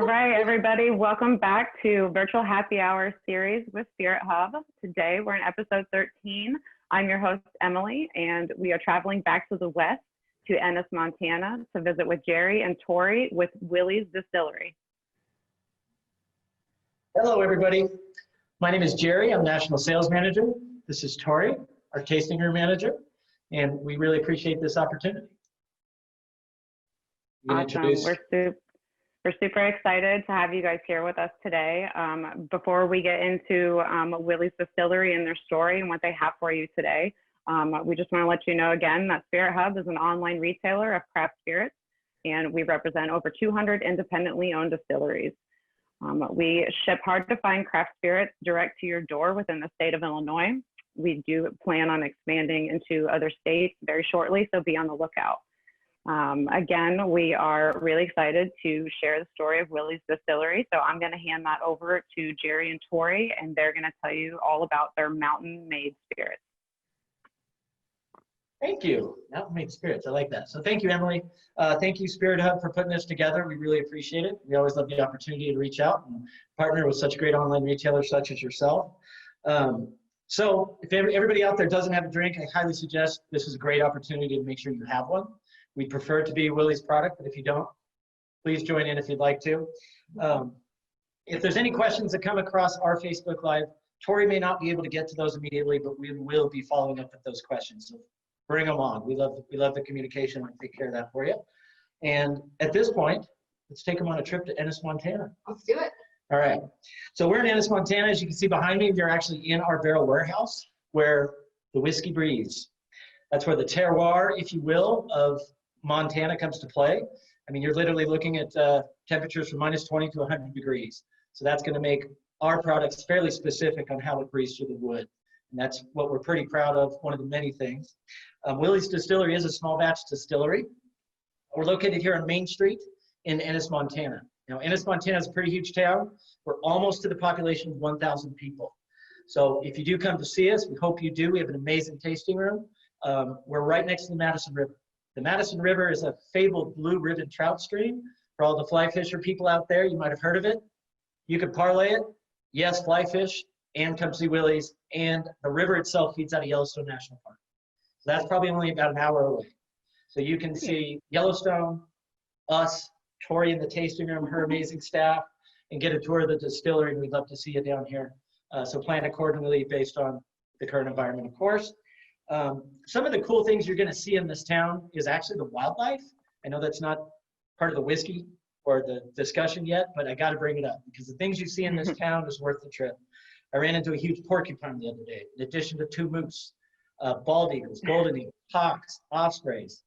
right, everybody, welcome back to Virtual Happy Hour series with Spirit Hub. Today, we're in episode 13. I'm your host, Emily, and we are traveling back to the west to Ennis, Montana to visit with Jerry and Tori with Willie's Distillery. Hello, everybody. My name is Jerry. I'm National Sales Manager. This is Tori, our tasting room manager, and we really appreciate this opportunity. Awesome. We're super excited to have you guys here with us today. Before we get into Willie's Distillery and their story and what they have for you today, we just want to let you know again that Spirit Hub is an online retailer of craft spirits, and we represent over 200 independently owned distilleries. We ship hard to find craft spirits direct to your door within the state of Illinois. We do plan on expanding into other states very shortly, so be on the lookout. Again, we are really excited to share the story of Willie's Distillery. So I'm going to hand that over to Jerry and Tori, and they're going to tell you all about their mountain-made spirits. Thank you. Mountain-made spirits. I like that. So thank you, Emily. Thank you, Spirit Hub, for putting this together. We really appreciate it. We always love the opportunity to reach out and partner with such great online retailers such as yourself. So if everybody out there doesn't have a drink, I highly suggest this is a great opportunity to make sure you have one. We'd prefer it to be Willie's product, but if you don't, please join in if you'd like to. If there's any questions that come across our Facebook Live, Tori may not be able to get to those immediately, but we will be following up with those questions. So bring them on. We love the communication. We'll take care of that for you. And at this point, let's take them on a trip to Ennis, Montana. Let's do it. All right. So we're in Ennis, Montana. As you can see behind me, we're actually in our barrel warehouse where the whiskey breathes. That's where the terroir, if you will, of Montana comes to play. I mean, you're literally looking at temperatures from -20 to 100 degrees. So that's going to make our products fairly specific on how it breathes through the wood. And that's what we're pretty proud of, one of the many things. Willie's Distillery is a small batch distillery. We're located here on Main Street in Ennis, Montana. Now, Ennis, Montana is a pretty huge town. We're almost to the population of 1,000 people. So if you do come to see us, we hope you do. We have an amazing tasting room. We're right next to the Madison River. The Madison River is a fabled blue ribbon trout stream. For all the fly fisher people out there, you might have heard of it. You could parlay it, yes, fly fish, and come see Willie's. And the river itself feeds out of Yellowstone National Park. So that's probably only about an hour away. So you can see Yellowstone, us, Tori in the tasting room, her amazing staff, and get a tour of the distillery. We'd love to see you down here. So plan accordingly based on the current environment, of course. Some of the cool things you're going to see in this town is actually the wildlife. I know that's not part of the whiskey or the discussion yet, but I got to bring it up because the things you see in this town is worth the trip. I ran into a huge porcupine the other day, in addition to 2 moose, bald eagles, golden eagles, hawks, ospreys.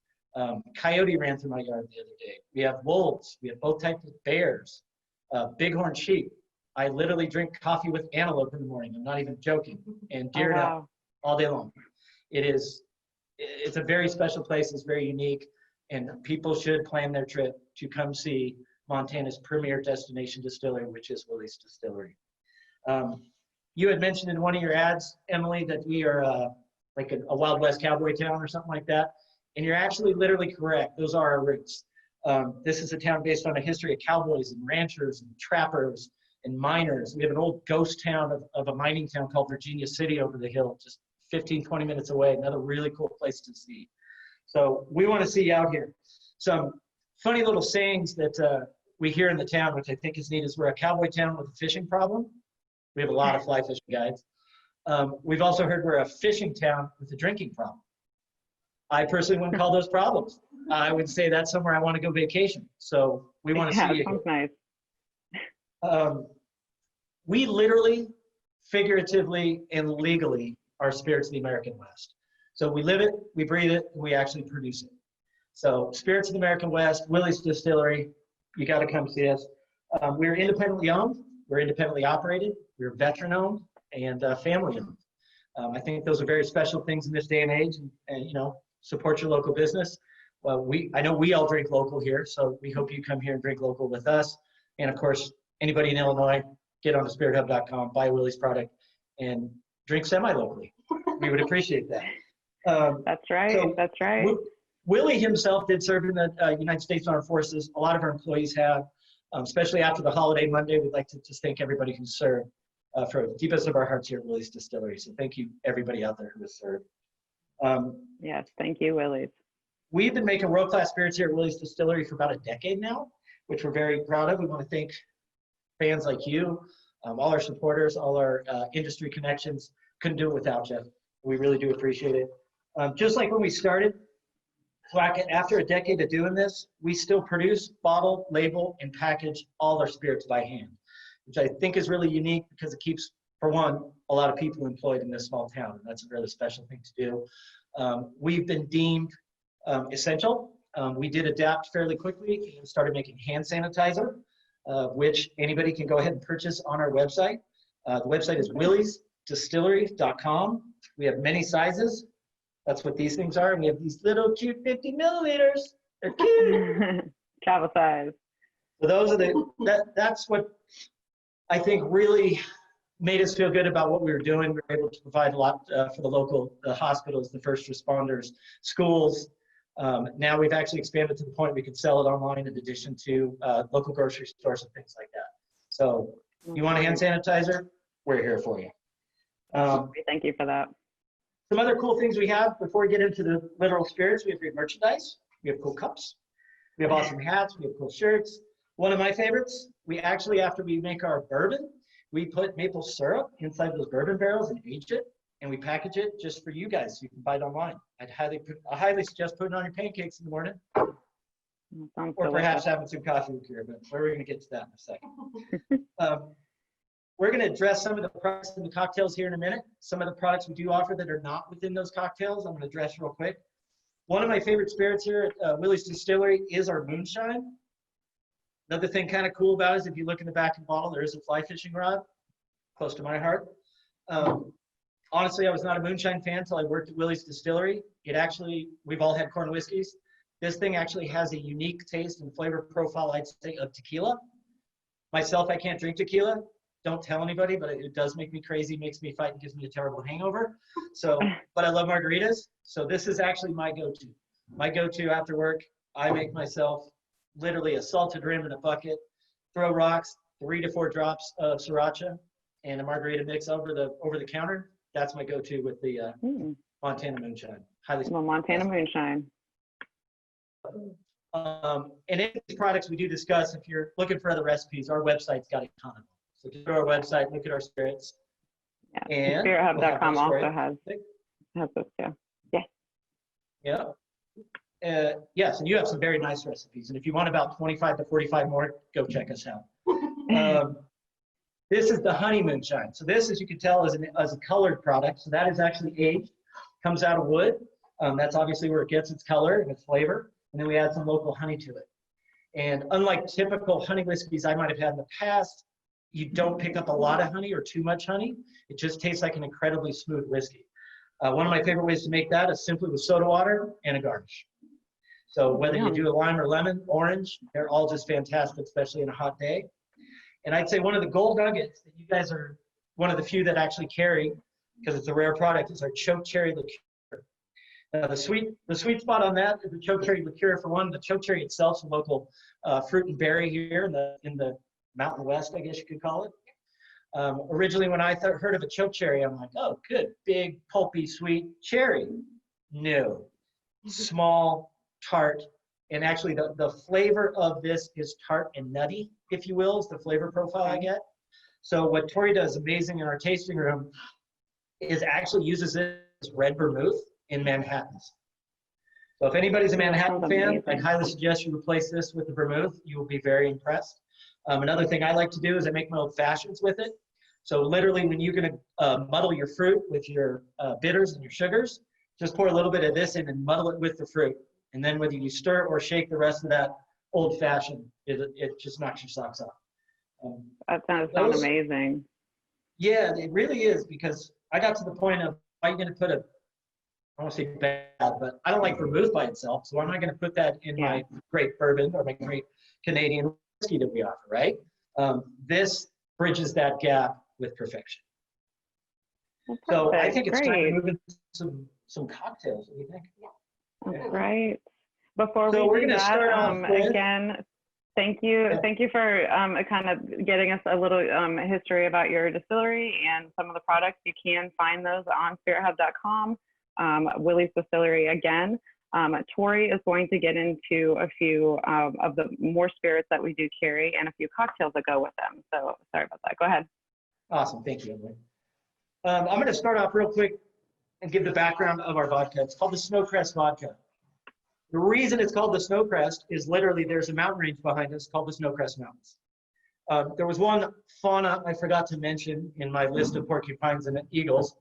Coyote ran through my yard the other day. We have wolves. We have both types of bears, bighorn sheep. I literally drink coffee with antelope in the morning. I'm not even joking. And deer all day long. It's a very special place. It's very unique, and people should plan their trip to come see Montana's premier destination distillery, which is Willie's Distillery. You had mentioned in one of your ads, Emily, that we are like a Wild West cowboy town or something like that, and you're actually literally correct. Those are our roots. This is a town based on a history of cowboys and ranchers and trappers and miners. We have an old ghost town of a mining town called Virginia City over the hill, just 15, 20 minutes away, another really cool place to see. So we want to see you out here. Some funny little sayings that we hear in the town, which I think is neat, is we're a cowboy town with a fishing problem. We have a lot of fly fishing guides. We've also heard we're a fishing town with a drinking problem. I personally wouldn't call those problems. I would say that's somewhere I want to go vacation. So we want to see you here. Nice. We literally, figuratively, and legally are spirits of the American West. So we live it, we breathe it, and we actually produce it. So spirits of the American West, Willie's Distillery, you got to come see us. We're independently owned, we're independently operated, we're veteran owned, and family owned. I think those are very special things in this day and age, and you know, support your local business. Well, I know we all drink local here, so we hope you come here and drink local with us. And of course, anybody in Illinois, get on to spirithub.com, buy Willie's product, and drink semi-locally. We would appreciate that. That's right. So that's right. Willie himself did serve in the United States Armed Forces. A lot of our employees have. Especially after the holiday Monday, we'd like to just thank everybody who served from the deepest of our hearts here at Willie's Distillery. So thank you, everybody out there who has served. Yes, thank you, Willie's. We've been making world-class spirits here at Willie's Distillery for about a decade now, which we're very proud of. We want to thank fans like you, all our supporters, all our industry connections. Couldn't do it without you. We really do appreciate it. Just like when we started, after a decade of doing this, we still produce, bottle, label, and package all our spirits by hand, which I think is really unique because it keeps, for one, a lot of people employed in this small town, and that's a really special thing to do. We've been deemed essential. We did adapt fairly quickly and started making hand sanitizer, which anybody can go ahead and purchase on our website. The website is williesdistillery.com. We have many sizes. That's what these things are. And we have these little cute 50 milliliters. They're cute. Travel size. So those are that's what I think really made us feel good about what we were doing. We were able to provide a lot for the local hospitals, the first responders, schools. Now we've actually expanded to the point we can sell it online in addition to local grocery stores and things like that. So you want a hand sanitizer? We're here for you. Thank you for that. Some other cool things we have before we get into the literal spirits, we have great merchandise. We have cool cups. We have awesome hats. We have cool shirts. One of my favorites, we actually, after we make our bourbon, we put maple syrup inside those bourbon barrels and age it, and we package it just for you guys so you can buy it online. I highly suggest putting it on your pancakes in the morning, or perhaps having some coffee with you, but we're going to get to that in a second. We're going to address some of the products in the cocktails here in a minute. Some of the products we do offer that are not within those cocktails, I'm going to address real quick. One of my favorite spirits here at Willie's Distillery is our moonshine. Another thing kind of cool about it is if you look in the back of the bottle, there is a fly fishing rod, close to my heart. Honestly, I was not a moonshine fan until I worked at Willie's Distillery. We've all had corn whiskeys. This thing actually has a unique taste and flavor profile, I'd say, of tequila. Myself, I can't drink tequila. Don't tell anybody, but it does make me crazy, makes me fight, and gives me a terrible hangover. So, but I love margaritas. So this is actually my go-to. My go-to after work, I make myself literally a salted rim in a bucket, throw rocks, 3 to 4 drops of sriracha, and a margarita mix over the counter. That's my go-to with the Montana Moonshine. Montana Moonshine. And in these products we do discuss, if you're looking for other recipes, our website's got a ton of them. So go to our website, look at our spirits. Yeah, and SpiritHub.com also has this too. Yeah. Yeah. Yes, and you have some very nice recipes. And if you want about 25 to 45 more, go check us out. This is the Honeymoon Shine. So this, as you can tell, is a colored product. So that is actually aged, comes out of wood. That's obviously where it gets its color and its flavor. And then we add some local honey to it. And unlike typical honey whiskeys I might have had in the past, you don't pick up a lot of honey or too much honey. It just tastes like an incredibly smooth whiskey. One of my favorite ways to make that is simply with soda water and a garnish. So whether you do a lime or lemon, orange, they're all just fantastic, especially in a hot day. And I'd say one of the gold nuggets that you guys are one of the few that actually carry, because it's a rare product, is our choke cherry liqueur. The sweet spot on that is the choke cherry liqueur. For one, the choke cherry itself is a local fruit and berry here in the Mountain West, I guess you could call it. Originally, when I heard of a choke cherry, I'm like, oh, good, big, pulpy, sweet cherry. No, small, tart, and actually the flavor of this is tart and nutty, if you will, is the flavor profile I get. So what Tori does amazing in our tasting room is actually uses this red vermouth in Manhattans. So if anybody's a Manhattan fan, I'd highly suggest you replace this with the vermouth. You will be very impressed. Another thing I like to do is I make my old fashions with it. So literally when you're going to muddle your fruit with your bitters and your sugars, just pour a little bit of this in and muddle it with the fruit. And then whether you stir or shake the rest of that old fashioned, it just knocks your socks off. That sounds amazing. Yeah, it really is, because I got to the point of, why are you going to put I don't want to say bad, but I don't like vermouth by itself. So why am I going to put that in my great bourbon or my great Canadian whiskey that we offer, right? This bridges that gap with perfection. So I think it's time to move into some cocktails. What do you think? That's right. Before so we we're do going to that, start off with, again, Thank you. Thank you for kind of getting us a little history about your distillery and some of the products. You can find those on spirithub.com. Willie's Distillery again. Tori is going to get into a few of the more spirits that we do carry and a few cocktails that go with them. So sorry about that. Go ahead. Awesome. Thank you, Emily. I'm going to start off real quick and give the background of our vodka. It's called the Snowcrest vodka. The reason it's called the Snowcrest is literally there's a mountain range behind us called the Snowcrest Mountains. There was one fauna I forgot to mention in my list of porcupines and eagles,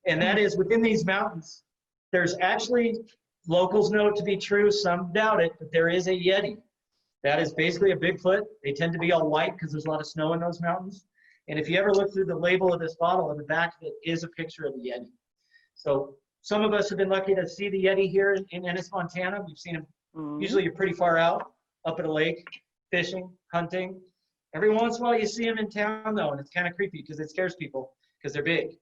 and that is within these mountains, there's actually, locals know it to be true, some doubt it, but there is a Yeti. That is basically a Bigfoot. They tend to be all white because there's a lot of snow in those mountains. And if you ever look through the label of this bottle, on the back of it is a picture of the Yeti. So some of us have been lucky to see the Yeti here in Ennis, Montana. We've seen them. Usually you're pretty far out, up at a lake, fishing, hunting. Every once in a while you see them in town though, and it's kind of creepy because it scares people because they're big.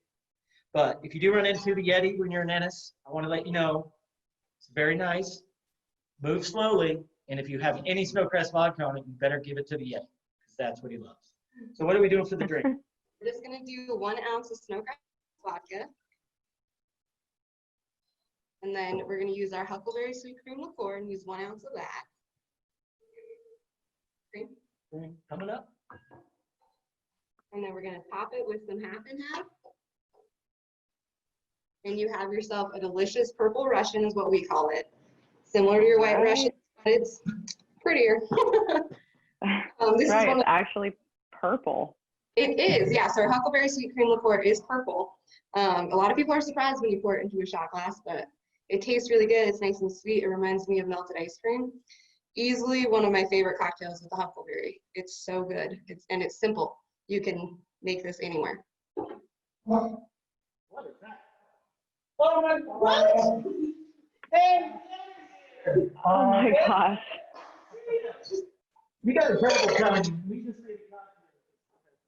But if you do run into the Yeti when you're in Ennis, I want to let you know, it's very nice. Move slowly, and if you have any Snowcrest vodka on it, you better give it to the Yeti because that's what he loves. So what are we doing for the drink? We're just going to do 1 ounce of Snowcrest vodka. And then we're going to use our Huckleberry Sweet Cream Liqueur and use 1 ounce of that. Cream. Coming up. And then we're going to top it with some half and half. And you have yourself a delicious purple Russian is what we call it. Similar to your white Russian, but it's prettier. This right, is actually purple. It is, yeah. So our Huckleberry Sweet Cream Liqueur is purple. A lot of people are surprised when you pour it into a shot glass, but it tastes really good. It's nice and sweet. It reminds me of melted ice cream. Easily one of my favorite cocktails with the huckleberry. It's so good. It's simple. You can make this anywhere. What is that? Oh my God! Hey! Oh my gosh! You got a purple coming. We just made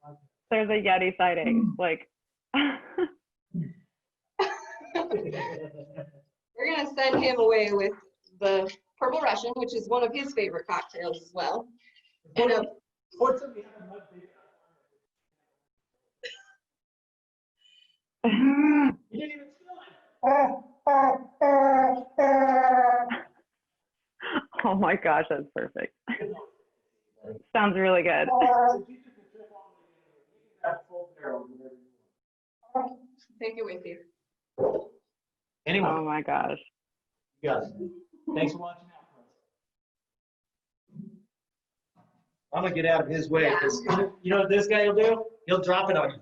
a There's a Yeti sighting. Like. We're gonna send him away with the purple Russian, which is one of his favorite cocktails as well. And oh my gosh, that's perfect. Sounds really good. Take it with you. Anyway. Oh my gosh. You guys, thanks for watching out for us. I'm gonna get out of his way because you know what this guy will do? He'll drop it on you.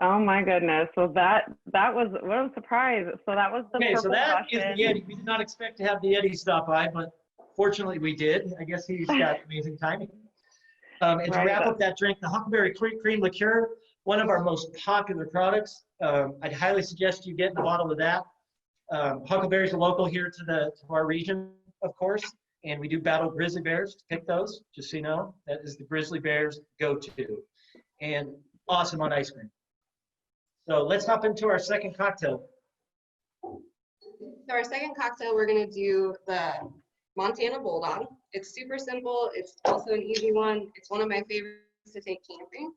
Oh my goodness. So that was, what a surprise. So that was the purple. So that Russian. is the Yeti. We did not expect to have the Yeti stop by, but fortunately we did. I guess he's got amazing timing. And to wrap up that drink, the Huckleberry Cream Liqueur, one of our most popular products. I'd highly suggest you get a bottle of that. Huckleberries are local here to our region, of course, and we do battle grizzly bears to pick those, just so you know. That is the grizzly bears go-to, and awesome on ice cream. So let's hop into our second cocktail. So our second cocktail, we're gonna do the Montana Bulldog. It's super simple. It's also an easy one. It's one of my favorites to take camping.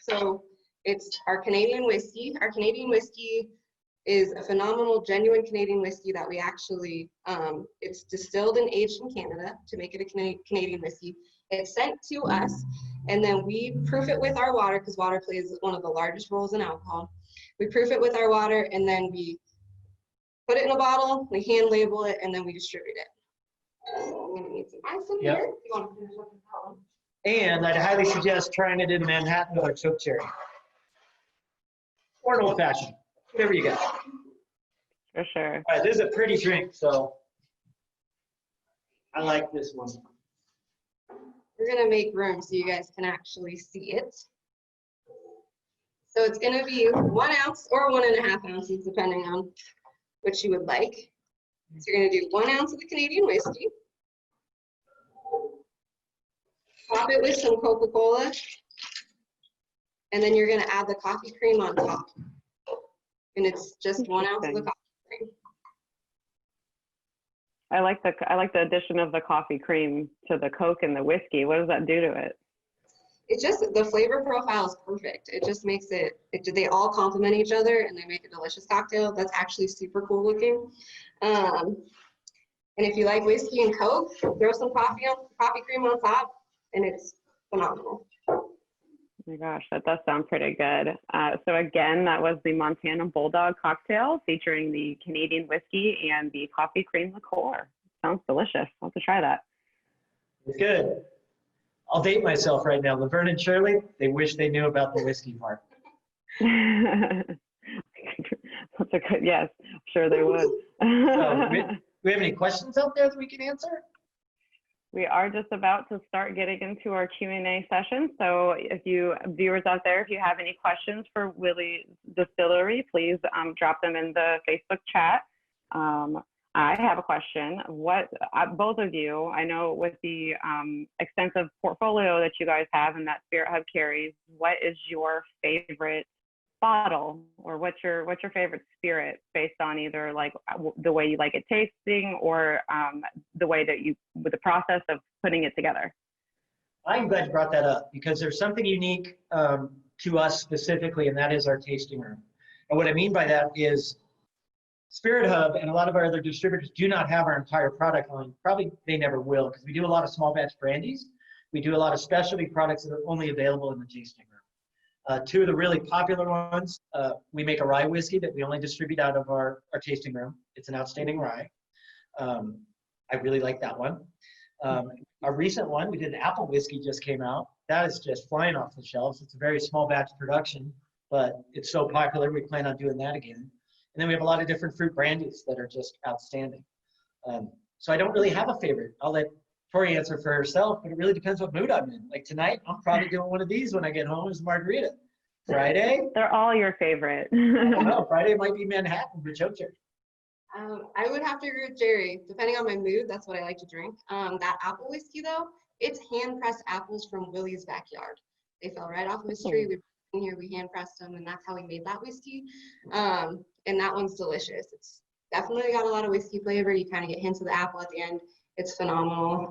So it's our Canadian whiskey. Our Canadian whiskey is a phenomenal, genuine Canadian whiskey that we actually, it's distilled and aged in Canada to make it a Canadian whiskey. It's sent to us, and then we proof it with our water, because water plays one of the largest roles in alcohol. We proof it with our water, and then we put it in a bottle, we hand label it, and then we distribute it. So I'm gonna need some ice in here. If you want to finish up with that one. And I'd highly suggest trying it in Manhattan with our choke cherry. Or an old fashioned, whatever you got. For sure. All right, this is a pretty drink, so I like this one. We're gonna make room so you guys can actually see it. So it's gonna be 1 ounce or 1.5 ounces, depending on what you would like. So you're gonna do 1 ounce of the Canadian whiskey. Top it with some Coca-Cola. and then you're gonna add the coffee cream on top. And it's just 1 ounce of the coffee cream. I like the addition of the coffee cream to the Coke and the whiskey. What does that do to it? It just, the flavor profile is perfect. It just makes they all complement each other and they make a delicious cocktail. That's actually super cool looking. And if you like whiskey and Coke, throw some coffee cream on top and it's phenomenal. Oh my gosh, that does sound pretty good. So again, that was the Montana Bulldog cocktail featuring the Canadian whiskey and the coffee cream liqueur. Sounds delicious. I'll have to try that. It's good. I'll date myself right now. Laverne and Shirley, they wish they knew about the whiskey part. That's a good, yes, I'm sure they would. So, do we have any questions out there that we can answer? We are just about to start getting into our Q&A session. So if you viewers out there, if you have any questions for Willie Distillery, please drop them in the Facebook chat. I have a question. Both of you, I know with the extensive portfolio that you guys have and that Spirit Hub carries, what is your favorite bottle, or what's your favorite spirit based on either like the way you like it tasting or the way that with the process of putting it together? I'm glad you brought that up because there's something unique to us specifically, and that is our tasting room. And what I mean by that is Spirit Hub and a lot of our other distributors do not have our entire product line. Probably they never will, because we do a lot of small batch brandies. We do a lot of specialty products that are only available in the tasting room. Two of the really popular ones, we make a rye whiskey that we only distribute out of our tasting room. It's an outstanding rye. I really like that one. Our recent one, we did an apple whiskey, just came out. That is just flying off the shelves. It's a very small batch production, but it's so popular, we plan on doing that again. And then we have a lot of different fruit brandies that are just outstanding. So I don't really have a favorite. I'll let Tori answer for herself, but it really depends what mood I'm in. Like tonight, I'm probably doing one of these when I get home as margarita. Friday? They're all your favorite. I don't know. Friday might be Manhattan with choker. I would have to agree with Jerry. Depending on my mood, that's what I like to drink. That apple whiskey though, it's hand-pressed apples from Willie's backyard. They fell right off of his tree. We brought them here, we hand-pressed them, and that's how we made that whiskey. And that one's delicious. It's definitely got a lot of whiskey flavor. You kind of get hints of the apple at the end. It's phenomenal.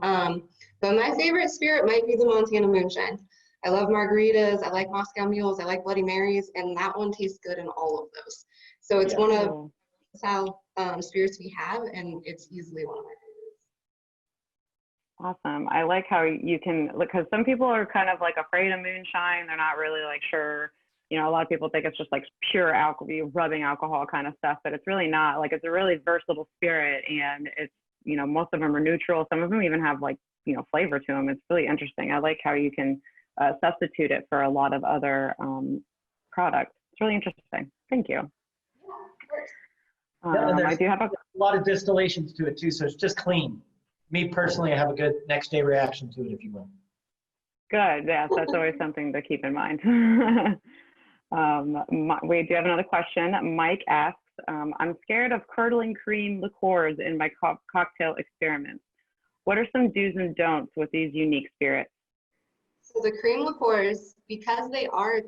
But my favorite spirit might be the Montana Moonshine. I love margaritas. I like Moscow Mules. I like Bloody Marys, and that one tastes good in all of those. So it's one of the style spirits we have, and it's easily one of my favorites. Awesome. I like how you can, because some people are kind of like afraid of moonshine. They're not really like sure. You know, a lot of people think it's just like pure alcohol, rubbing alcohol kind of stuff, but it's really not. Like, it's a really versatile spirit, and it's, you know, most of them are neutral. Some of them even have like, you know, flavor to them. It's really interesting. I like how you can substitute it for a lot of other products. It's really interesting. Thank you. I do have a lot of distillations to it too, so it's just clean. Me personally, I have a good next day reaction to it, if you will. Good. Yes, that's always something to keep in mind. We do have another question. Mike asks, I'm scared of curdling cream liqueurs in my cocktail experiments. What are some do's and don'ts with these unique spirits? So the cream liqueurs, because they are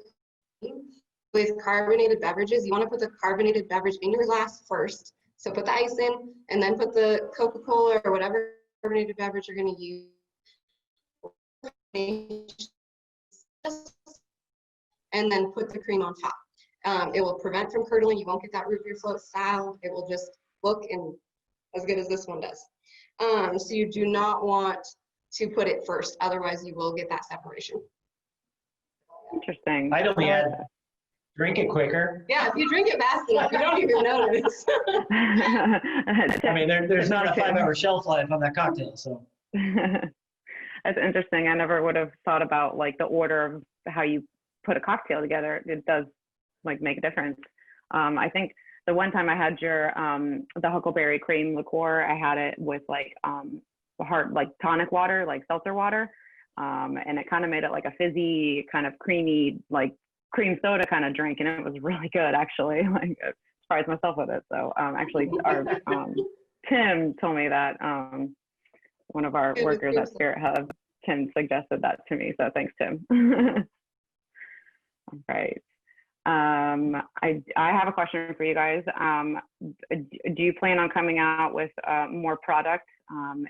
with carbonated beverages, you want to put the carbonated beverage in your glass first. So put the ice in, and then put the Coca-Cola or whatever carbonated beverage you're going to use. And then put the cream on top. It will prevent from curdling. You won't get that root beer float style. It will just look as good as this one does. So you do not want to put it first, otherwise you will get that separation. Interesting. I'd only add, drink it quicker. Yeah, if you drink it fast enough, you don't even notice. I mean, there's not a 5-hour shelf life on that cocktail, so. That's interesting. I never would have thought about like the order of how you put a cocktail together. It does like make a difference. I think the one time I had your the huckleberry cream liqueur, I had it with like hard like tonic water, like seltzer water, and it kind of made it like a fizzy, kind of creamy, like cream soda kind of drink, and it was really good actually. Like, I surprised myself with it. So actually, our Tim told me that one of our workers at Spirit Hub, Tim suggested that to me. So thanks, Tim. All right. I have a question for you guys. Do you plan on coming out with more product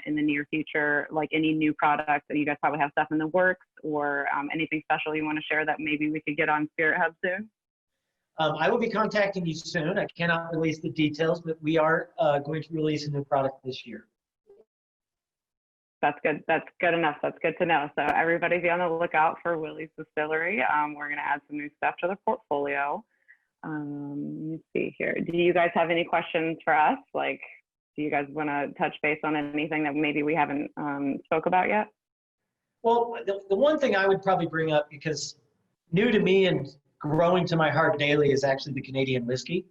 in the near future, like any new products that you guys probably have stuff in the works, or anything special you want to share that maybe we could get on Spirit Hub soon? I will be contacting you soon. I cannot release the details, but we are going to release a new product this year. That's good. That's good enough. That's good to know. So everybody be on the lookout for Willie's Distillery. We're going to add some new stuff to the portfolio. Let me see here. Do you guys have any questions for us? Like, do you guys want to touch base on anything that maybe we haven't spoke about yet? Well, the one thing I would probably bring up, because new to me and growing to my heart daily, is actually the Canadian whiskey.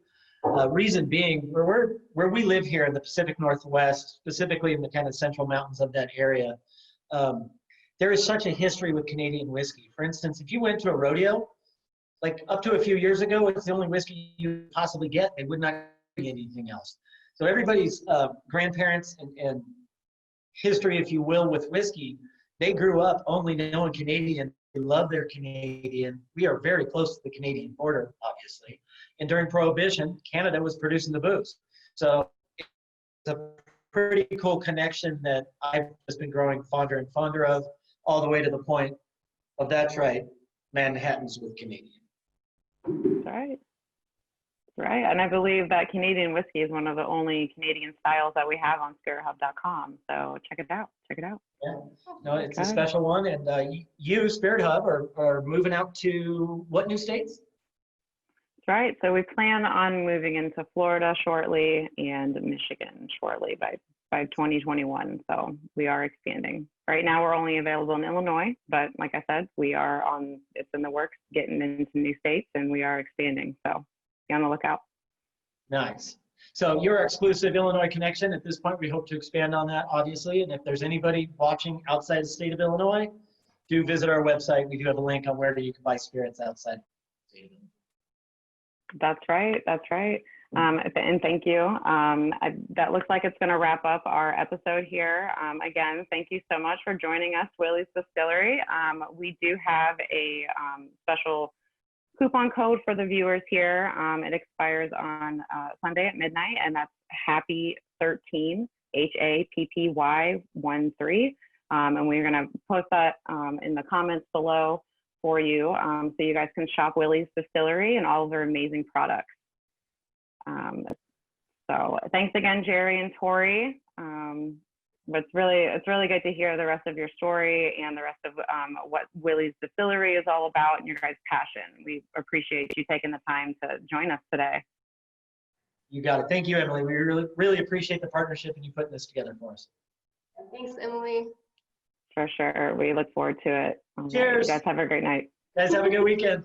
Reason being, where we live here in the Pacific Northwest, specifically in the kind of central mountains of that area, there is such a history with Canadian whiskey. For instance, if you went to a rodeo, like up to a few years ago, it's the only whiskey you possibly get. They would not get anything else. So everybody's grandparents and history, if you will, with whiskey, they grew up only knowing Canadian. They love their Canadian. We are very close to the Canadian border, obviously. And during Prohibition, Canada was producing the booze. So it's a pretty cool connection that I've just been growing fonder and fonder of, all the way to the point of, that's right, Manhattan's with Canadian. That's right. Right. And I believe that Canadian whiskey is one of the only Canadian styles that we have on SpiritHub.com. So check it out. Check it out. Yeah. No, it's a special one. And you, Spirit Hub, are moving out to what new states? That's right. So we plan on moving into Florida shortly and Michigan shortly by 2021. So we are expanding. Right now we're only available in Illinois, but like I said, it's in the works, getting into new states, and we are expanding. So be on the lookout. Nice. So your exclusive Illinois connection. At this point, we hope to expand on that, obviously. And if there's anybody watching outside the state of Illinois, do visit our website. We do have a link on where you can buy spirits outside the state of Illinois. That's right. That's right. And thank you. That looks like it's going to wrap up our episode here. Again, thank you so much for joining us, Willie's Distillery. We do have a special coupon code for the viewers here. It expires on Sunday at midnight, and that's Happy 13, HAPPY 13. And we're going to post that in the comments below for you, so you guys can shop Willie's Distillery and all of their amazing products. So thanks again, Jerry and Tori. It's really good to hear the rest of your story and the rest of what Willie's Distillery is all about and your guys' passion. We appreciate you taking the time to join us today. You got it. Thank you, Emily. We really appreciate the partnership and you putting this together for us. Thanks, Emily. For sure. We look forward to it. Cheers. You guys have a great night. Guys, have a good weekend.